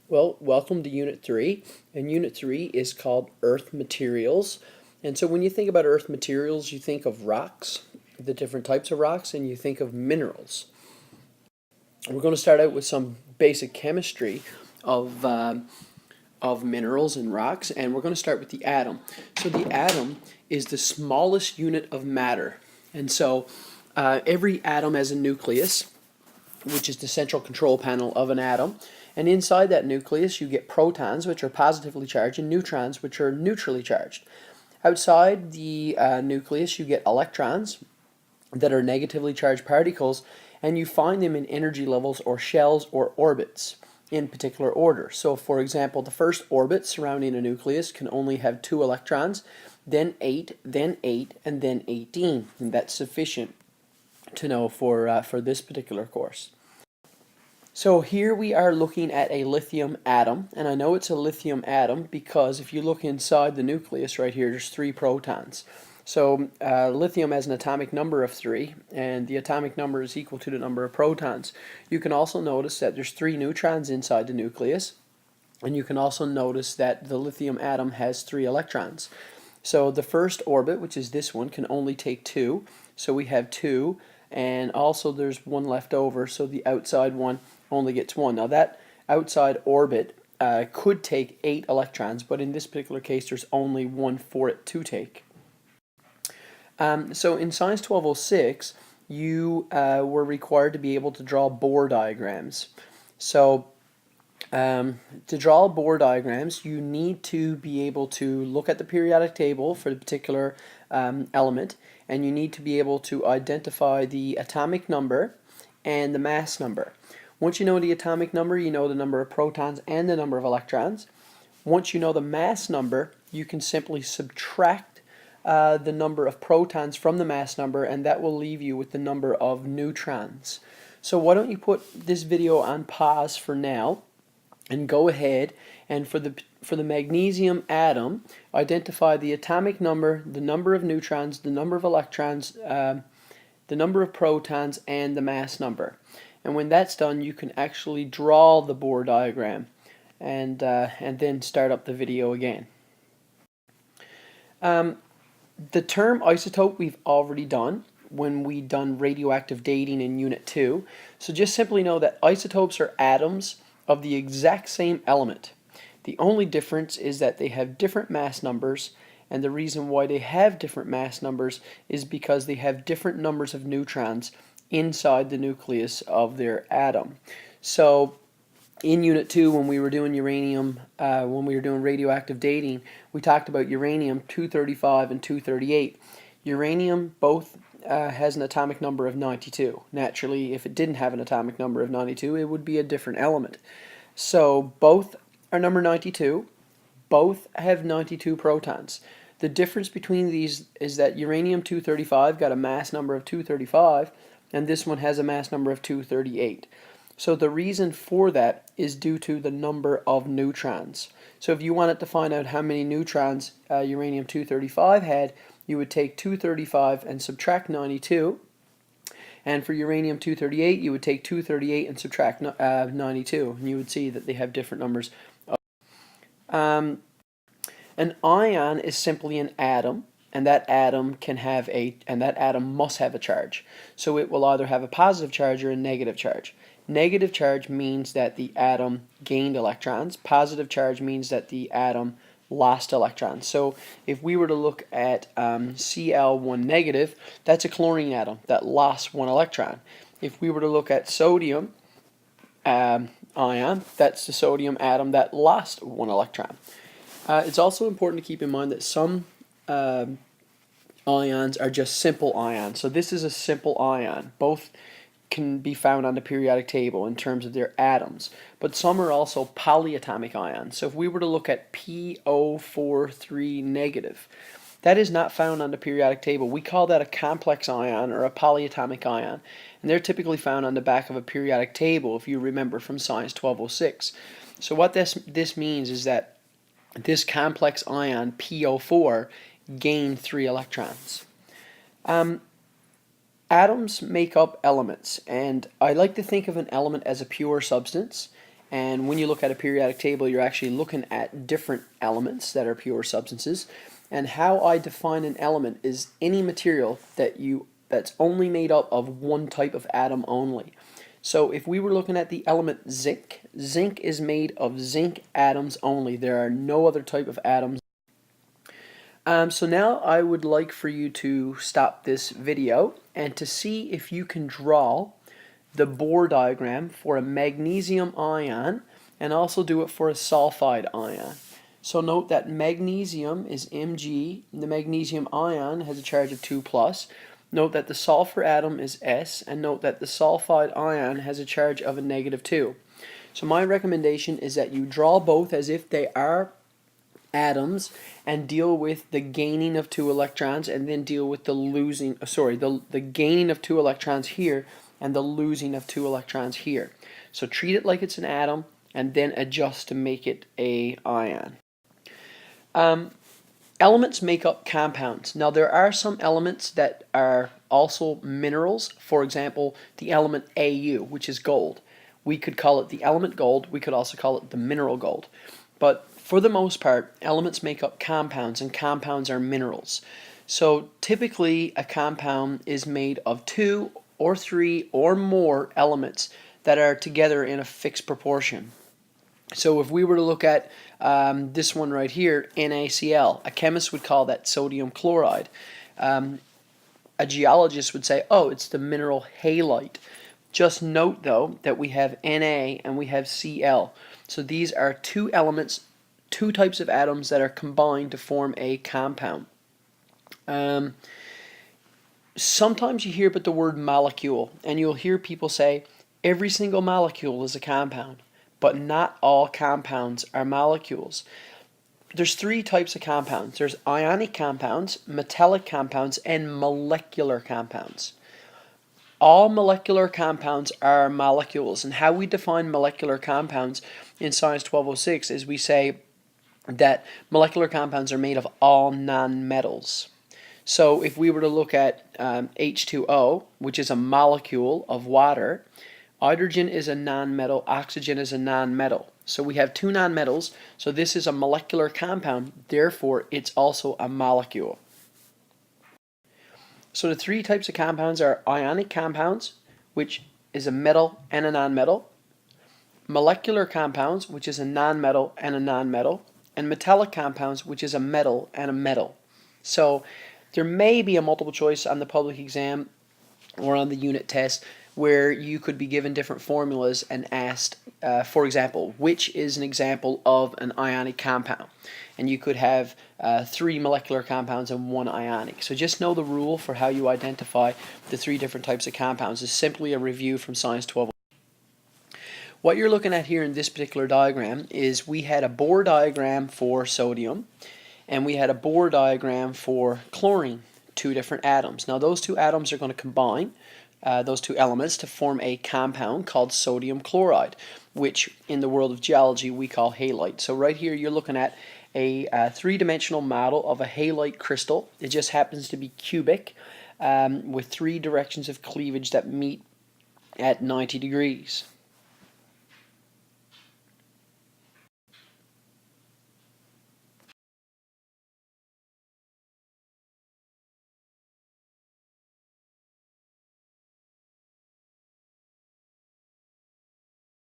Well, welcome to Unit 3, and Unit 3 is called Earth Materials. And so when you think about Earth materials, you think of rocks, the different types of rocks, and you think of minerals. We're going to start out with some basic chemistry of, uh, of minerals and rocks, and we're going to start with the atom. So the atom is the smallest unit of matter, and so every atom has a nucleus, which is the central control panel of an atom. And inside that nucleus, you get protons, which are positively charged, and neutrons, which are neutrally charged. Outside the nucleus, you get electrons that are negatively charged particles, and you find them in energy levels or shells or orbits in particular order. So, for example, the first orbit surrounding a nucleus can only have 2 electrons, then 8, then 8, and then 18. And that's sufficient to know for this particular course. So here we are looking at a lithium atom, and I know it's a lithium atom because if you look inside the nucleus right here, there's 3 protons. So lithium has an atomic number of 3, and the atomic number is equal to the number of protons. You can also notice that there's 3 neutrons inside the nucleus, and you can also notice that the lithium atom has 3 electrons. So the first orbit, which is this one, can only take 2, so we have 2, and also there's 1 left over, so the outside one only gets 1. Now that outside orbit could take 8 electrons, but in this particular case there's only 1 for it to take. So in Science 1206 you were required to be able to draw Bohr diagrams. So to draw Bohr diagrams, you need to be able to look at the periodic table for the particular element, and you need to be able to identify the atomic number and the mass number. Once you know the atomic number, you know the number of protons and the number of electrons. Once you know the mass number, you can simply subtract the number of protons from the mass number, and that will leave you with the number of neutrons. So why don't you put this video on pause for now and go ahead and for the magnesium atom, identify the atomic number, the number of neutrons, the number of electrons, the number of protons, and the mass number. And when that's done, you can actually draw the Bohr diagram and then start up the video again. The term isotope we've already done when we done radioactive dating in Unit 2. So just simply know that isotopes are atoms of the exact same element. The only difference is that they have different mass numbers, and the reason why they have different mass numbers is because they have different numbers of neutrons inside the nucleus of their atom. So in Unit 2, when we were doing uranium, when we were doing radioactive dating, we talked about uranium-235 and 238. Uranium both has an atomic number of 92. Naturally, if it didn't have an atomic number of 92, it would be a different element. So both are number 92. Both have 92 protons. The difference between these is that uranium-235 got a mass number of 235, and this one has a mass number of 238. So the reason for that is due to the number of neutrons. So if you wanted to find out how many neutrons uranium-235 had, you would take 235 and subtract 92. And for uranium-238, you would take 238 and subtract 92. And you would see that they have different numbers. An ion is simply an atom, and that atom must have a charge. So it will either have a positive charge or a negative charge. Negative charge means that the atom gained electrons. Positive charge means that the atom lost electrons. So if we were to look at Cl1 negative, that's a chlorine atom that lost 1 electron. If we were to look at sodium ion, that's the sodium atom that lost 1 electron. It's also important to keep in mind that some ions are just simple ions. So this is a simple ion. Both can be found on the periodic table in terms of their atoms, but some are also polyatomic ions. So if we were to look at PO43 negative, that is not found on the periodic table. We call that a complex ion or a polyatomic ion, and they're typically found on the back of a periodic table, if you remember from Science 1206. So what this means is that this complex ion, PO4, gained 3 electrons. Atoms make up elements, and I like to think of an element as a pure substance, And when you look at a periodic table, you're actually looking at different elements that are pure substances. And how I define an element is any material that's only made up of one type of atom only. So if we were looking at the element zinc, zinc is made of zinc atoms only. There are no other type of atoms. So now I would like for you to stop this video and to see if you can draw the Bohr diagram for a magnesium ion and also do it for a sulfide ion. So note that magnesium is Mg, the magnesium ion has a charge of 2+. Note that the sulfur atom is S, and note that the sulfide ion has a charge of a -2. So my recommendation is that you draw both as if they are atoms and deal with the gaining of 2 electrons and then deal with the losing, the gaining of 2 electrons here and the losing of 2 electrons here. So treat it like it's an atom and then adjust to make it a ion. Elements make up compounds. Now there are some elements that are also minerals. For example, the element Au, which is gold. We could call it the element gold. We could also call it the mineral gold. But for the most part, elements make up compounds, and compounds are minerals. So typically a compound is made of 2 or 3 or more elements that are together in a fixed proportion. So if we were to look at this one right here, NaCl, a chemist would call that sodium chloride. A geologist would say, oh, it's the mineral halite. Just note though that we have Na and we have Cl. So these are two elements, two types of atoms that are combined to form a compound. Sometimes you hear about the word molecule, and you'll hear people say every single molecule is a compound, but not all compounds are molecules. There's 3 types of compounds. There's ionic compounds, metallic compounds, and molecular compounds. All molecular compounds are molecules, and how we define molecular compounds in Science 1206 is we say that molecular compounds are made of all nonmetals. So if we were to look at H2O, which is a molecule of water, hydrogen is a nonmetal, oxygen is a nonmetal. So we have 2 nonmetals, so this is a molecular compound, therefore it's also a molecule. So the 3 types of compounds are ionic compounds, which is a metal and a nonmetal, molecular compounds, which is a nonmetal and a nonmetal, and metallic compounds, which is a metal and a metal. So there may be a multiple choice on the public exam or on the unit test where you could be given different formulas and asked, for example, which is an example of an ionic compound? And you could have 3 molecular compounds and 1 ionic. So just know the rule for how you identify the 3 different types of compounds is simply a review from Science 12. What you're looking at here in this particular diagram is we had a Bohr diagram for sodium and we had a Bohr diagram for chlorine, 2 different atoms. Now those 2 atoms are going to combine, those 2 elements, to form a compound called sodium chloride, which in the world of geology we call halite. So right here you're looking at a 3-dimensional model of a halite crystal. It just happens to be cubic with 3 directions of cleavage that meet at 90 degrees.